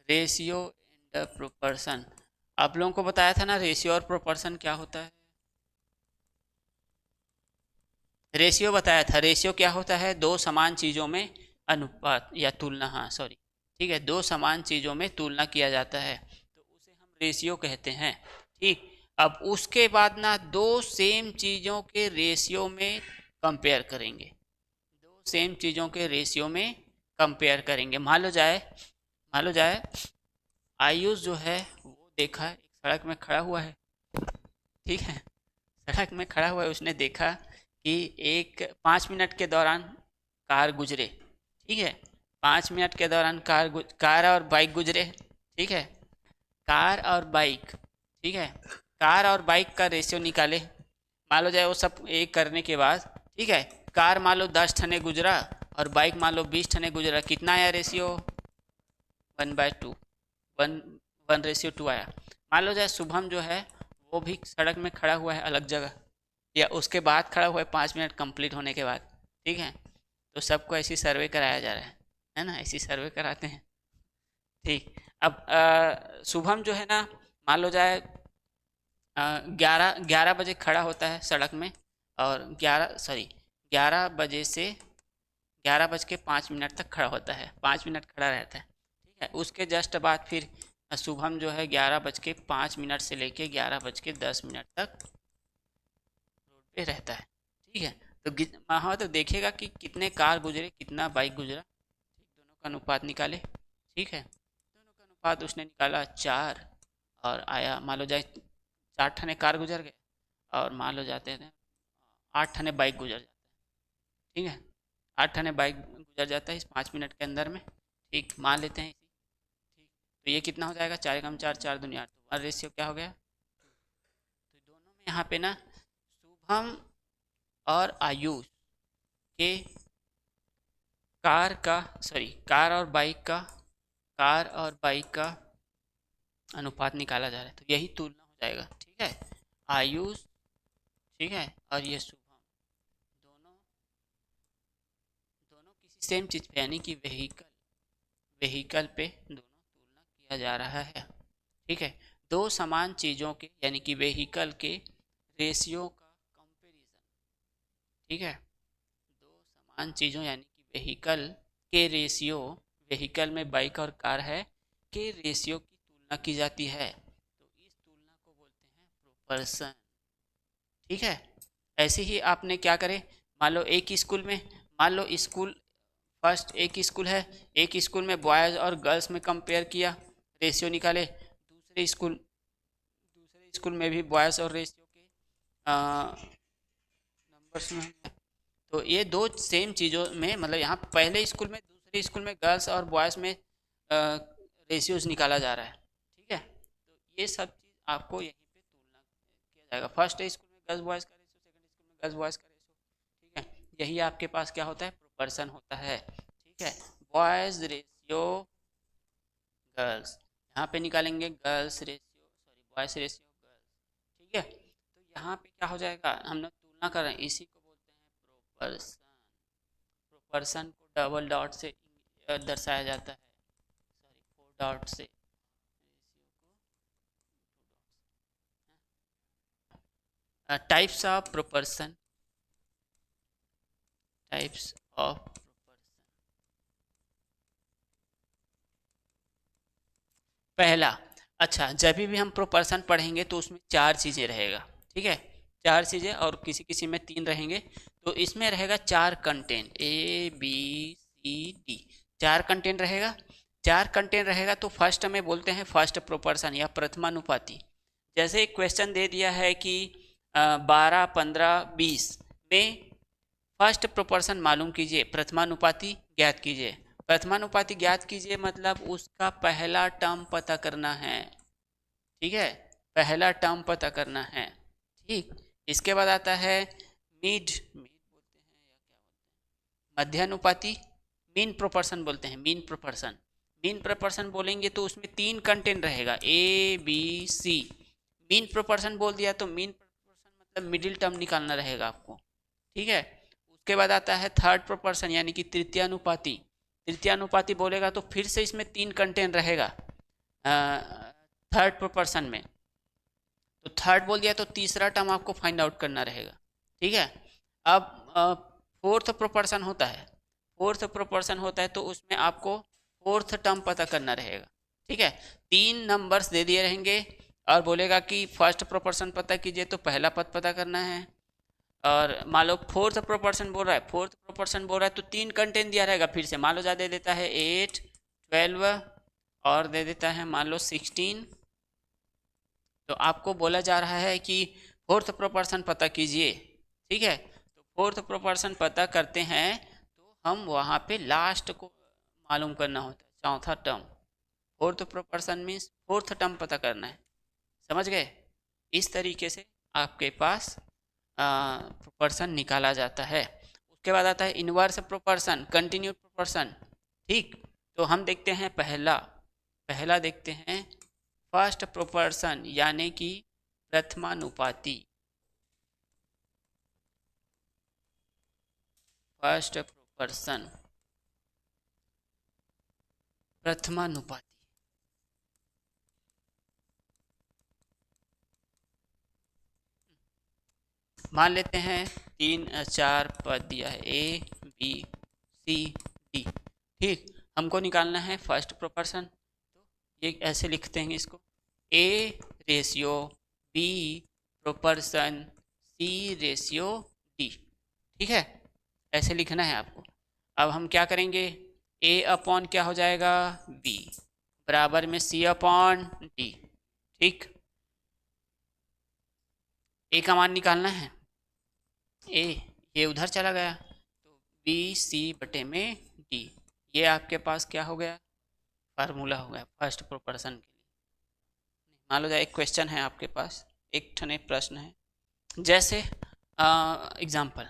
Ratio and प्रोपर्शन। आप लोगों को बताया था ना रेशियो और प्रोपर्शन क्या होता है। रेशियो बताया था। रेशियो क्या होता है, दो समान चीज़ों में अनुपात या तुलना, हाँ सॉरी, ठीक है, दो समान चीज़ों में तुलना किया जाता है तो उसे हम रेशियो कहते हैं। ठीक। अब उसके बाद ना दो सेम चीज़ों के रेशियो में कंपेयर करेंगे। दो सेम चीज़ों के रेशियो में कंपेयर करेंगे। मान लो जाए आयुष जो है वो देखा एक सड़क में खड़ा हुआ है। ठीक है। सड़क में खड़ा हुआ है, उसने देखा कि एक 5 मिनट के दौरान कार गुजरे। ठीक है। 5 मिनट के दौरान कार और बाइक गुजरे। ठीक है। कार और बाइक। ठीक है। कार और बाइक का रेशियो निकाले। मान लो जाए वो सब एक करने के बाद, ठीक है, कार मान लो 10 ठने गुजरा और बाइक मान लो 20 ठने गुजरा, कितना आया रेशियो? 1/2। वन 1:2 आया। मान लो जाए शुभम जो है वो भी सड़क में खड़ा हुआ है अलग जगह, या उसके बाद खड़ा हुआ है 5 मिनट कंप्लीट होने के बाद। ठीक है। तो सबको ऐसी सर्वे कराया जा रहा है ना, ऐसी सर्वे कराते हैं। ठीक। अब शुभम जो है ना, मान लो जाए 11 बजे खड़ा होता है सड़क में, और 11 बजे से 11 बज के 5 मिनट तक खड़ा होता है, 5 मिनट खड़ा रहता है। ठीक है। उसके जस्ट बाद फिर शुभम जो है 11 बज के 5 मिनट से लेके 11 बज के 10 मिनट तक रोड पे रहता है। ठीक है। तो वहाँ तो देखेगा कि कितने कार गुजरे कितना बाइक गुजरा। ठीक, दोनों का अनुपात निकाले। ठीक है। दोनों का अनुपात उसने निकाला 4, और आया मान लो जाए 4 ठने कार गुजर गए, और मान लो जाते हैं 8 ठने बाइक गुजर जाते हैं। ठीक है। 8 ठने बाइक गुजर जाता है इस 5 मिनट के अंदर में। ठीक, मान लेते हैं इसी। ठीक। तो ये कितना हो जाएगा, 4 एकम 4, 4 दूनी 8, तो 1 रेशियो क्या हो गया। तो दोनों में यहाँ पे ना शुभम और आयुष के कार और बाइक का अनुपात निकाला जा रहा है, तो यही तुलना हो जाएगा। ठीक है। आयुष, ठीक है, और ये शुभम, दोनों दोनों किसी सेम चीज़ पे यानी कि व्हीकल व्हीकल पे दोनों तुलना किया जा रहा है। ठीक है। दो समान चीज़ों के यानी कि व्हीकल के रेशियो का कंपैरिजन। ठीक है। दो समान चीज़ों यानी कि व्हीकल के रेशियो, व्हीकल में बाइक और कार है, के रेशियो की तुलना की जाती है, तो इस तुलना को बोलते हैं प्रोपर्शन। ठीक है। ऐसे ही आपने क्या करे, मान लो एक स्कूल में, मान लो स्कूल फर्स्ट एक स्कूल है, एक स्कूल में बॉयज़ और गर्ल्स में कंपेयर किया, रेशियो निकाले। दूसरे स्कूल में भी बॉयज़ और रेशियो के नंबर्स में है। तो ये दो सेम चीज़ों में, मतलब यहाँ पहले स्कूल में दूसरे स्कूल में गर्ल्स और बॉयज़ में रेशियोज निकाला जा रहा है। ठीक है। तो ये सब चीज़ आपको यहीं पे तुलना किया जाएगा। फर्स्ट स्कूल में गर्ल्स बॉयज़ का रेशियो, सेकंड स्कूल में गर्ल्स बॉयज़ का रेशियो। ठीक है। यही आपके पास क्या होता है, प्रोपर्शन होता है। ठीक है। बॉयज़ रेशियो गर्ल्स, यहाँ पे निकालेंगे girls ratio, sorry boys ratio girls. ठीक है। तो यहाँ पे क्या हो जाएगा, हम लोग तुलना कर रहे हैं, इसी को बोलते हैं प्रोपर्शन। प्रोपर्शन को डबल डॉट से दर्शाया जाता है, सॉरी 4 डॉट से, types of proportion. Types of proportion. पहला, अच्छा जब भी हम प्रोपर्शन पढ़ेंगे तो उसमें 4 चीज़ें रहेगा। ठीक है। 4 चीज़ें, और किसी किसी में 3 रहेंगे। तो इसमें रहेगा 4 कंटेंट, ABCD, 4 कंटेंट रहेगा। 4 कंटेंट रहेगा तो फर्स्ट में बोलते हैं फर्स्ट प्रोपर्शन या प्रथमानुपाती। जैसे एक क्वेश्चन दे दिया है कि 12, 15, 20 में फर्स्ट प्रोपोर्शन मालूम कीजिए, प्रथमानुपाती ज्ञात कीजिए। प्रथमानुपाती ज्ञात कीजिए मतलब उसका पहला टर्म पता करना है। ठीक है। पहला टर्म पता करना है। ठीक। इसके बाद आता है मिड मिड बोलते हैं या क्या बोलते हैं, मध्यानुपाती, मीन प्रोपोर्शन बोलते हैं, मीन प्रोपोर्शन। मीन प्रोपोर्शन बोलेंगे तो उसमें 3 कंटेंट रहेगा, ABC। मीन प्रोपोर्शन बोल दिया तो मीन प्रोपोर्शन मतलब मिडिल टर्म निकालना रहेगा आपको। ठीक है। उसके बाद आता है थर्ड प्रोपोर्शन यानी कि तृतीयानुपाती। तृतीयानुपाती बोलेगा तो फिर से इसमें 3 कंटेंट रहेगा। थर्ड प्रोपोर्शन में, तो थर्ड बोल दिया तो तीसरा टर्म आपको फाइंड आउट करना रहेगा। ठीक है। अब फोर्थ प्रोपोर्शन होता है, फोर्थ प्रोपोर्शन होता है तो उसमें आपको फोर्थ टर्म पता करना रहेगा। ठीक है। तीन नंबर्स दे दिए रहेंगे और बोलेगा कि फर्स्ट प्रोपोर्शन पता कीजिए, तो पहला पद पता करना है। और मान लो फोर्थ प्रोपोर्शन बोल रहा है, फोर्थ प्रोपोर्शन बोल रहा है तो तीन कंटेंट दिया रहेगा। फिर से मान लो ज़्यादा दे देता है 8, 12 और दे देता है मान लो 16, तो आपको बोला जा रहा है कि फोर्थ प्रोपोर्शन पता कीजिए। ठीक है। तो फोर्थ प्रोपोर्शन पता करते हैं तो हम वहाँ पे लास्ट को मालूम करना होता है, चौथा term. Fourth proportion means fourth term पता करना है। समझ गए? इस तरीके से आपके पास प्रोपोर्शन निकाला जाता है। उसके बाद आता है इनवर्स प्रोपोर्शन, कंटिन्यूड प्रोपोर्शन। ठीक। तो हम देखते हैं पहला पहला देखते हैं फर्स्ट प्रोपोर्शन यानी कि प्रथमानुपाती। First proportion प्रथमानुपाती। मान लेते हैं 3 4 पद दिया है A B C D। ठीक। हमको निकालना है फर्स्ट प्रोपोर्शन, तो ये ऐसे लिखते हैं इसको, A ratio B proportion C ratio D। ठीक है। ऐसे लिखना है आपको। अब हम क्या करेंगे, A अपॉन क्या हो जाएगा B बराबर में C अपॉन D। ठीक। A का मान निकालना है, ए ये उधर चला गया तो बी सी बटे में डी। ये आपके पास क्या हो गया, फार्मूला हो गया फर्स्ट प्रोपोर्शन के लिए। मान लो जाए एक क्वेश्चन है आपके पास, एक ठने प्रश्न है, जैसे एग्जाम्पल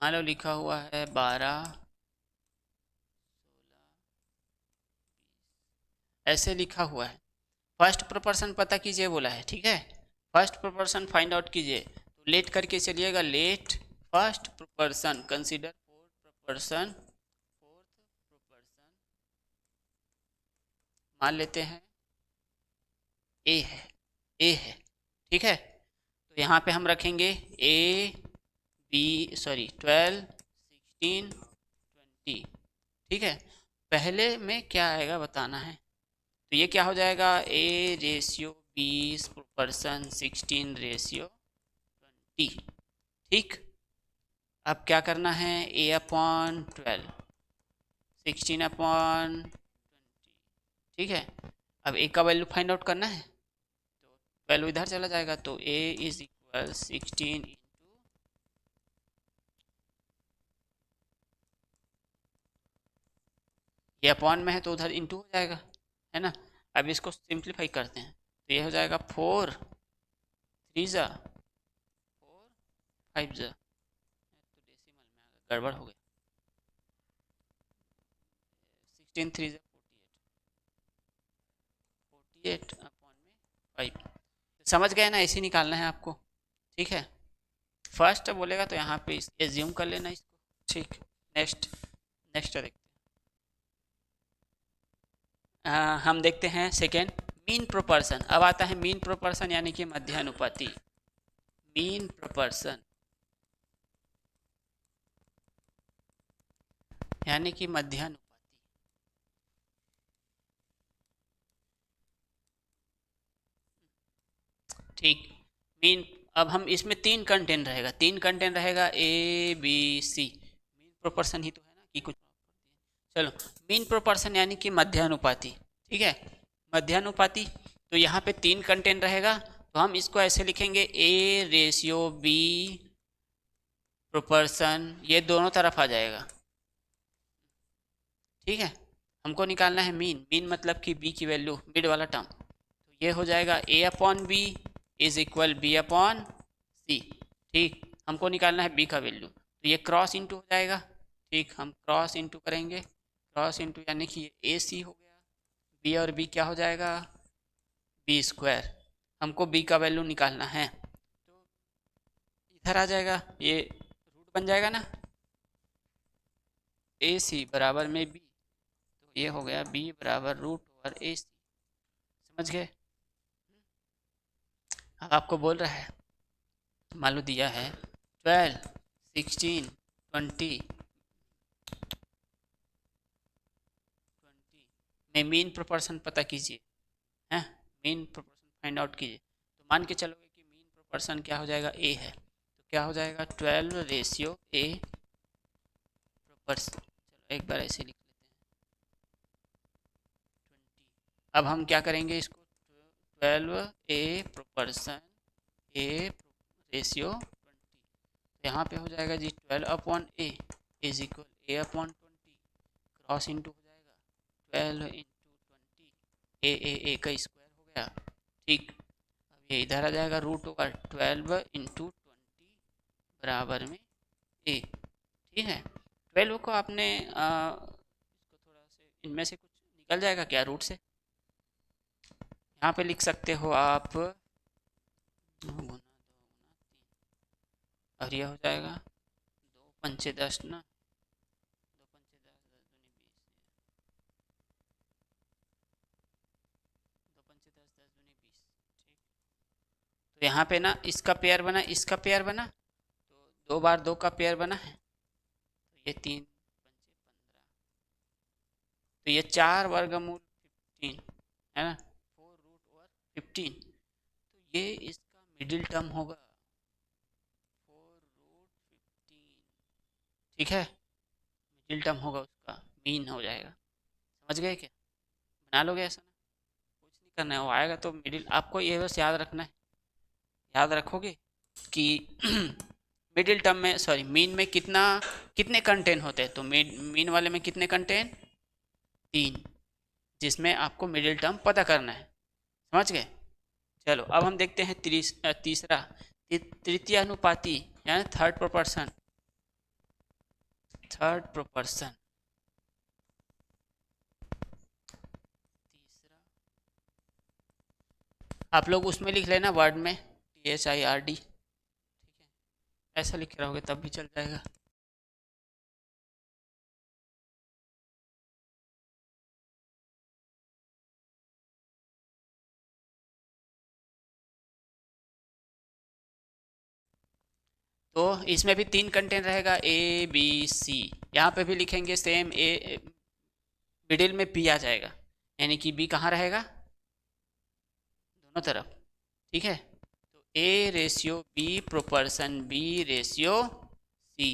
मान लो लिखा हुआ है 12 16 ऐसे लिखा हुआ है। फर्स्ट प्रोपोर्शन पता कीजिए बोला है। ठीक है। फर्स्ट प्रोपोर्शन फाइंड आउट कीजिए, तो लेट करके चलिएगा, let first proportion consider fourth proportion. Fourth proportion मान लेते हैं ए है, ए है। ठीक है। तो यहाँ पे हम रखेंगे ए बी सॉरी 12 16 20। ठीक है। पहले में क्या आएगा बताना है, तो ये क्या हो जाएगा A रेशियो 20 प्रोपोर्शन 16 रेशियो 20। ठीक। अब क्या करना है, A अपॉन 12 16 अपॉन 20। ठीक है। अब A का वैल्यू फाइंड आउट करना है, तो वैल्यू इधर चला जाएगा, तो A इज इक्वल 16 इंटू ये अपॉन में है तो उधर इंटू हो जाएगा, है ना। अब इसको सिंप्लीफाई करते हैं, तो ये हो जाएगा 4 3 ज़ा 4 5 ज़ा, तो डेसिमल में आ गया, गड़बड़ हो गया। 16 3 ज़ा 48 अपॉन में 5। समझ गए ना, ऐसे निकालना है आपको। ठीक है। फर्स्ट बोलेगा तो यहाँ पे एज्यूम कर लेना इसको। ठीक। नेक्स्ट नेक्स्ट देखते हैं। हम देखते हैं सेकेंड मीन प्रोपोर्शन। अब आता है मीन प्रोपोर्शन यानी कि मध्यानुपाती। मीन प्रोपोर्शन यानी कि मध्यानुपाती। ठीक। मीन, अब हम इसमें तीन कंटेंट रहेगा, तीन कंटेंट रहेगा A B C। Mean proportion ही तो है ना कि कुछ। चलो, मीन प्रोपोर्शन यानी कि मध्यानुपाती। ठीक है। मध्यानुपाती, तो यहाँ पे तीन कंटेंट रहेगा, तो हम इसको ऐसे लिखेंगे A रेशियो B प्रोपोर्शन, ये दोनों तरफ आ जाएगा। ठीक है। हमको निकालना है मीन, मीन मतलब कि B की वैल्यू, मिड वाला टर्म, तो ये हो जाएगा A upon B is equal B upon C। ठीक। हमको निकालना है B का वैल्यू, तो ये क्रॉस इंटू हो जाएगा। ठीक। हम क्रॉस इंटू करेंगे, क्रॉस इंटू यानी कि ये AC हो गया, B और B क्या हो जाएगा B स्क्वायर। हमको B का वैल्यू निकालना है, तो इधर आ जाएगा, ये रूट बन जाएगा ना, ए सी बराबर में बी, तो ये हो गया बी बराबर रूट ओवर ए सी। समझ गए? अब आपको बोल रहा है, मान लो दिया है 12, 16, 20 में मीन प्रोपोर्शन पता कीजिए, हैं मीन प्रोपोर्शन फाइंड आउट कीजिए। तो मान के चलोगे कि मीन प्रोपोर्शन क्या हो जाएगा, ए है, तो क्या हो जाएगा 12 रेशियो ए प्रोपोर्शन। चलो एक बार ऐसे लिख लेते हैं 20। अब हम क्या करेंगे इसको, 12 ए प्रोपोर्शन ए रेशियो 20, तो यहाँ पे हो जाएगा जी 12 upon A is equal A upon 20, cross into हो जाएगा 12 इंटू 20, ए का स्क्वायर हो गया। ठीक, अब ये इधर आ जाएगा रूट ओवर 12 इंटू 20 बराबर में ए। ठीक है, 12 को आपने इसको थोड़ा से इनमें से कुछ निकल जाएगा क्या रूट से, यहाँ पे लिख सकते हो आप 2 गुना 2 गुना 3, और यह हो जाएगा 2 पंचे 10 ना, 2 पंचे 10, 10 दूनी 20, 2 पंचे 10, 10 दूनी 20। ठीक, तो यहाँ पे ना इसका पेयर बना, इसका पेयर बना, तो 2 बार 2 का पेयर बना है, तो ये 3 पंचे 15, तो ये 4 वर्गमूल 15 है ना, 4 रूट ओवर 15, तो ये इसका मिडिल टर्म होगा 4 रूट 15। ठीक है, मिडिल टर्म होगा, उसका मीन हो जाएगा। समझ गए क्या? बना लोगे ऐसा ना, कुछ नहीं करना है, वो आएगा तो मिडिल, आपको ये बस याद रखना है, याद रखोगे कि मिडिल टर्म में, सॉरी मीन में कितने कंटेंट होते हैं, तो मीन वाले में कितने कंटेंट, 3, जिसमें आपको मिडिल टर्म पता करना है। समझ गए? चलो अब हम देखते हैं तीसरा तृतीय अनुपाती यानी थर्ड प्रोपोर्शन। तीसरा आप लोग उसमें लिख लेना वर्ड में THIRD, ठीक है, ऐसा लिख रहोगे तब भी चल जाएगा। तो इसमें भी 3 कंटेंट रहेगा A B C, यहाँ पे भी लिखेंगे सेम, ए मिडिल में B आ जाएगा, यानी कि B कहाँ रहेगा, दोनों तरफ। ठीक है, तो A ratio B proportion B ratio C।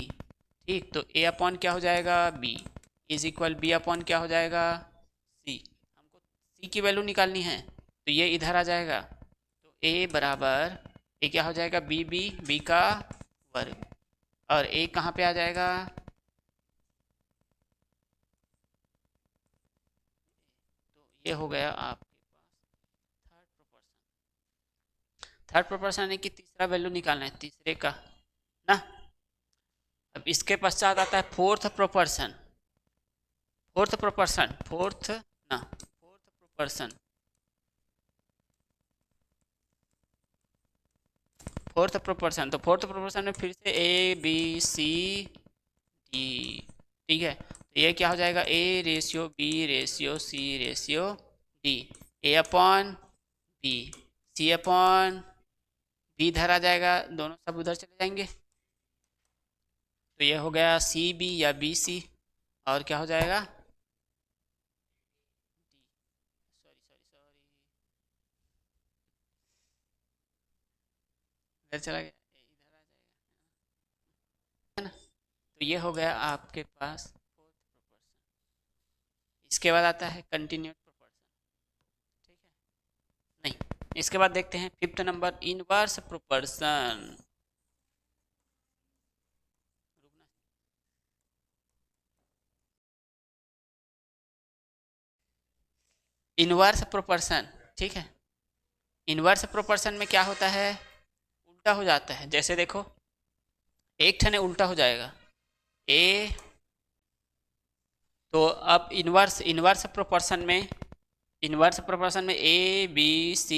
ठीक, तो A अपॉन क्या हो जाएगा, B is equal B upon क्या हो जाएगा, C। हमको C की वैल्यू निकालनी है, तो ये इधर आ जाएगा, तो A बराबर ये क्या हो जाएगा, B का वर्ग, और A कहाँ पे आ जाएगा, तो ये हो गया आपके पास थर्ड प्रोपोर्शन यानी कि तीसरा वैल्यू निकालना है तीसरे का ना। अब इसके पश्चात आता है फोर्थ प्रोपोर्शन, फोर्थ प्रोपोर्शन तो फोर्थ प्रोपोर्शन में फिर से A B C D। ठीक है, तो ये क्या हो जाएगा, A ratio B ratio C ratio D, A upon B C upon B इधर आ जाएगा, दोनों सब उधर चले जाएंगे, तो ये हो गया CB या BC, और क्या हो जाएगा, इधर चला गया, इधर आ जाएगा, है ना। तो ये हो गया आपके पास फोर्थ प्रोपोर्शन। इसके बाद आता है कंटिन्यूड प्रोपोर्शन। ठीक है, नहीं, इसके बाद देखते हैं fifth number inverse proportion. Inverse proportion, ठीक है, इनवर्स प्रोपोर्शन में क्या होता है, उल्टा हो जाता है। जैसे देखो एक ठने उल्टा हो जाएगा ए, तो अब इनवर्स प्रोपोर्शन में A B C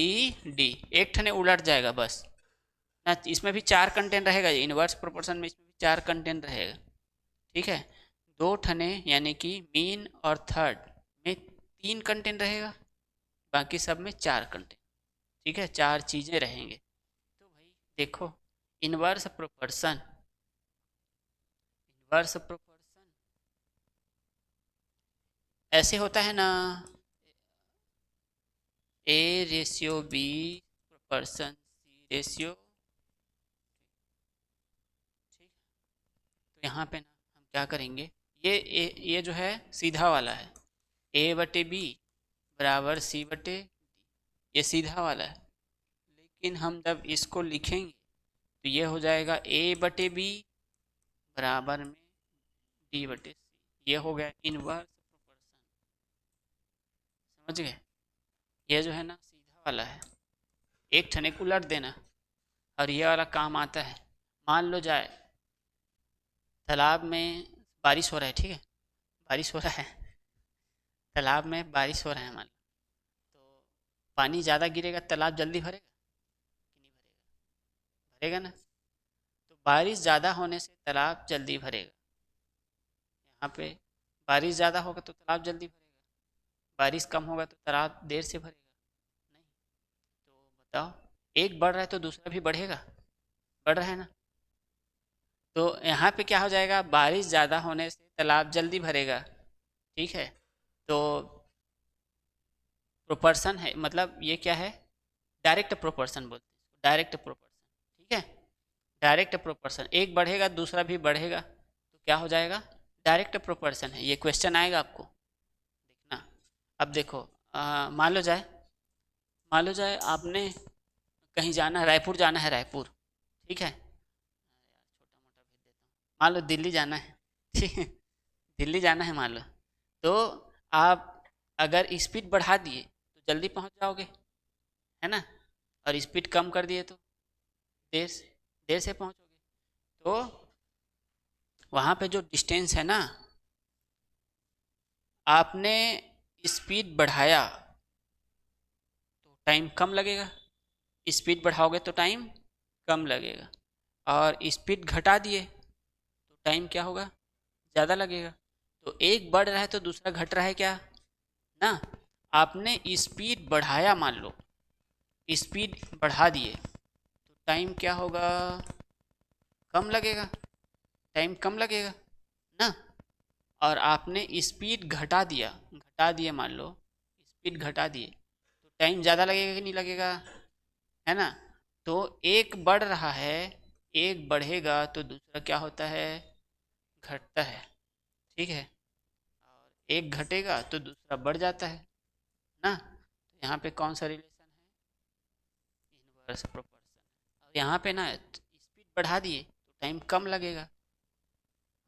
D एक ठने उलट जाएगा बस ना। इसमें भी 4 कंटेंट रहेगा, इनवर्स प्रोपोर्शन में इसमें भी 4 कंटेंट रहेगा। ठीक है, दो ठने यानी कि मीन और थर्ड में 3 कंटेंट रहेगा, बाकी सब में 4 कंटेंट। ठीक है, 4 चीज़ें रहेंगे। तो भाई देखो, इनवर्स प्रोपोर्शन, इनवर्स प्रोपोर्शन ऐसे होता है ना, A ratio B proportion C ratio. ठीक, तो यहाँ पे ना हम क्या करेंगे, ये जो है सीधा वाला है, ए बटे बी बराबर सी बटे डी, ये सीधा वाला है। लेकिन हम जब इसको लिखेंगे तो ये हो जाएगा ए बटे बी बराबर में डी बटे सी, ये हो गया इनवर्स प्रोपोर्शन। समझ गए? ये जो है ना सीधा वाला है, एक ठने को उलट देना, और ये वाला काम आता है। मान लो जाए तालाब में बारिश हो रहा है, ठीक है, बारिश हो रहा है, तालाब में बारिश हो रहा है मान लो, तो पानी ज़्यादा गिरेगा, तालाब जल्दी भरेगा कि नहीं भरेगा? भरेगा ना। तो बारिश ज़्यादा होने से तालाब जल्दी भरेगा। यहाँ पे बारिश ज़्यादा होगा तो तालाब जल्दी भरेगा, बारिश कम होगा तो तालाब देर से भरेगा। नहीं, तो बताओ, एक बढ़ रहा है तो दूसरा भी बढ़ेगा, बढ़ रहा है ना। तो यहाँ पे क्या हो जाएगा, बारिश ज़्यादा होने से तालाब जल्दी भरेगा। ठीक है, तो प्रोपोर्शन है, मतलब ये क्या है, डायरेक्ट प्रोपोर्शन बोलते हैं, डायरेक्ट प्रोपोर्शन। ठीक है, डायरेक्ट प्रोपोर्शन, एक बढ़ेगा दूसरा भी बढ़ेगा, तो क्या हो जाएगा, डायरेक्ट प्रोपोर्शन है। ये क्वेश्चन आएगा आपको, देखना। अब देखो, मान लो जाए आपने कहीं जाना है, रायपुर जाना है, रायपुर। ठीक है, छोटा मोटा भेज देता हूँ, मान लो दिल्ली जाना है। ठीक है, दिल्ली जाना है मान लो, तो आप अगर स्पीड बढ़ा दिए तो जल्दी पहुंच जाओगे, है ना, और स्पीड कम कर दिए तो देर से पहुंचोगे। तो वहाँ पे जो डिस्टेंस है ना, आपने स्पीड बढ़ाया तो टाइम कम लगेगा, स्पीड बढ़ाओगे तो टाइम कम लगेगा, और स्पीड घटा दिए तो टाइम क्या होगा, ज़्यादा लगेगा। तो एक बढ़ रहा है तो दूसरा घट रहा है क्या, ना। आपने स्पीड बढ़ाया, मान लो स्पीड बढ़ा दिए तो टाइम क्या होगा, कम लगेगा, टाइम कम लगेगा ना। और आपने स्पीड घटा दिया मान लो, स्पीड घटा दिए तो टाइम ज़्यादा लगेगा कि नहीं लगेगा, है ना। तो एक बढ़ रहा है, एक बढ़ेगा तो दूसरा क्या होता है, घटता है। ठीक है, और एक घटेगा तो दूसरा बढ़ जाता है ना। तो यहाँ पे कौन सा रिलेशन है, इनवर्स प्रोपोर्शन। और यहाँ पे ना स्पीड बढ़ा दिए तो टाइम कम लगेगा,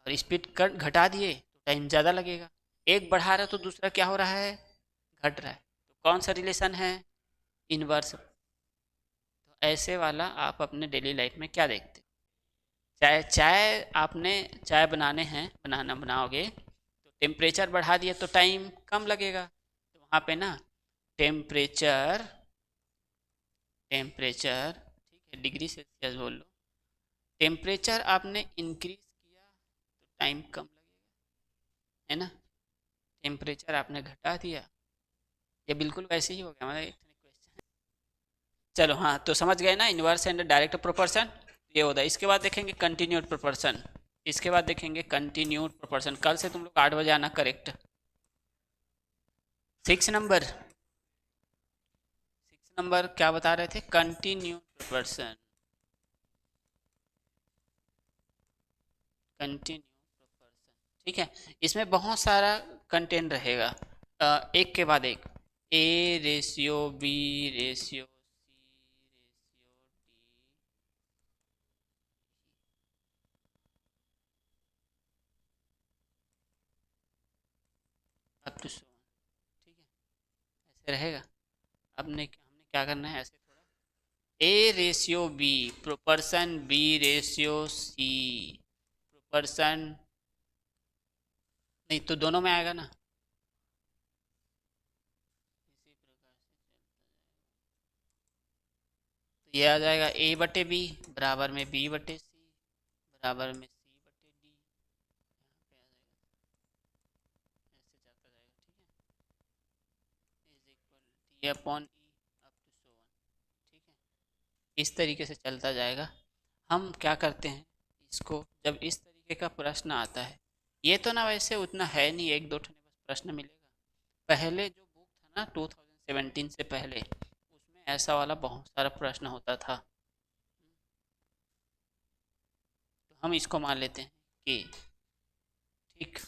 और स्पीड घटा दिए तो टाइम ज़्यादा लगेगा। एक बढ़ा रहा है तो दूसरा क्या हो रहा है, घट रहा है। तो कौन सा रिलेशन है, इनवर्स। तो ऐसे वाला आप अपने डेली लाइफ में क्या देखते हो, चाय चाय आपने चाय बनाओगे तो टेम्परेचर बढ़ा दिए तो टाइम कम लगेगा। तो वहाँ पे ना टेम्परेचर टेम्परेचर ठीक है, डिग्री सेल्सियस बोल लो, टेम्परेचर आपने इंक्रीज किया तो टाइम कम लगेगा, है ना। टेम्परेचर आपने घटा दिया, ये बिल्कुल वैसे ही हो गया, मतलब एक क्वेश्चन। चलो हाँ, तो समझ गए ना इनवर्स एंड डायरेक्ट प्रोपोर्शन, ये होता है। इसके बाद देखेंगे कंटिन्यूड प्रोपोर्शन, इसके बाद देखेंगे कंटिन्यूड प्रोपोर्शन। कल से तुम लोग 8 बजे आना, करेक्ट। 6 नंबर, 6 नंबर क्या बता रहे थे, कंटिन्यूड प्रोपोर्शन, कंटिन्यूड प्रोपोर्शन। ठीक है, इसमें बहुत सारा कंटेंट रहेगा, एक के बाद एक, A ratio B ratio C ratio D up to so. ठीक है, ऐसे रहेगा। हमने क्या करना है, ऐसे थोड़ा, A ratio B proportion B ratio C proportion, नहीं तो दोनों में आएगा ना, इसी प्रकार से चलता जाएगा। तो ये आ जाएगा ए बटे बी बराबर में बी बटे सी बराबर में सी बटे डी, यहाँ पे आ जाएगा। A upon E up to so one. ठीक है, इस तरीके से चलता जाएगा। हम क्या करते हैं इसको, जब इस तरीके का प्रश्न आता है, ये तो ना वैसे उतना है नहीं, एक दो ठने बस प्रश्न मिलेगा। पहले जो बुक था ना 2017 से पहले, उसमें ऐसा वाला बहुत सारा प्रश्न होता था। तो हम इसको मान लेते हैं कि ठीक,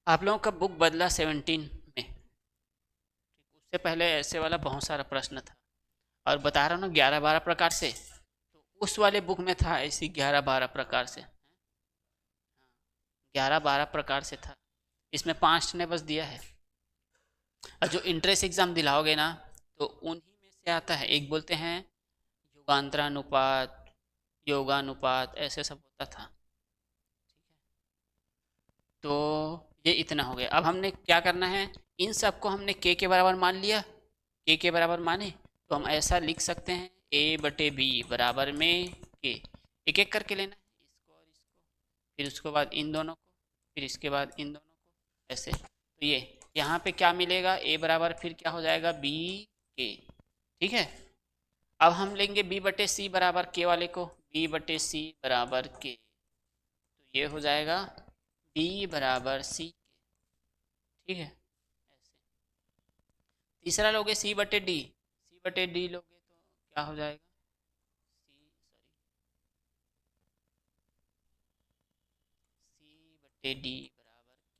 आप लोगों का बुक बदला 17 में, ठीक, उससे पहले ऐसे वाला बहुत सारा प्रश्न था। और बता रहा हूँ ना 11-12 प्रकार से, तो उस वाले बुक में था ऐसी 11-12 प्रकार से, 11-12 प्रकार से था। इसमें 5 ने बस दिया है। और जो इंट्रेंस एग्ज़ाम दिलाओगे ना, तो उन्हीं में से आता है। एक बोलते हैं युगांतरानुपात, योगानुपात, ऐसे सब होता था। तो ये इतना हो गया। अब हमने क्या करना है, इन सबको हमने के बराबर मान लिया। के बराबर माने तो हम ऐसा लिख सकते हैं ए बटे बी बराबर में के। एक एक करके लेना है, इसको और इसको, फिर उसके बाद इन दोनों को, फिर इसके बाद इन दोनों को, ऐसे। तो ये यहाँ पे क्या मिलेगा, ए बराबर फिर क्या हो जाएगा बी के। ठीक है, अब हम लेंगे बी बटे सी बराबर के वाले को, बी बटे सी बराबर के, तो ये हो जाएगा बी बराबर सी के। ठीक है, ऐसे। तीसरा लोगे सी बटे डी, सी बटे डी लोगे तो क्या हो जाएगा, सी बटे डी बराबर के,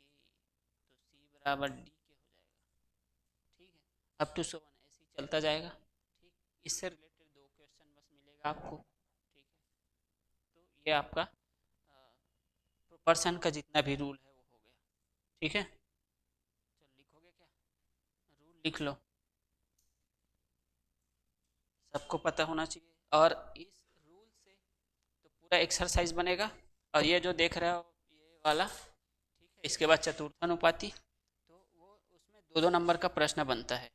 तो सी बराबर डी के हो जाएगा। ठीक है, अप टू 7 ऐसे ही चलता जाएगा। ठीक, इससे रिलेटेड 2 क्वेश्चन बस मिलेगा आपको। ठीक है, तो ये आपका प्रोपर्शन का जितना भी रूल है वो हो गया। ठीक है, चल लिखोगे क्या, रूल लिख लो, सबको पता होना चाहिए। और इस रूल से तो पूरा एक्सरसाइज बनेगा। और ये जो देख रहे हो ये वाला, ठीक है, इसके बाद चतुर्थानुपाती, तो वो उसमें 2-2 नंबर का प्रश्न बनता है।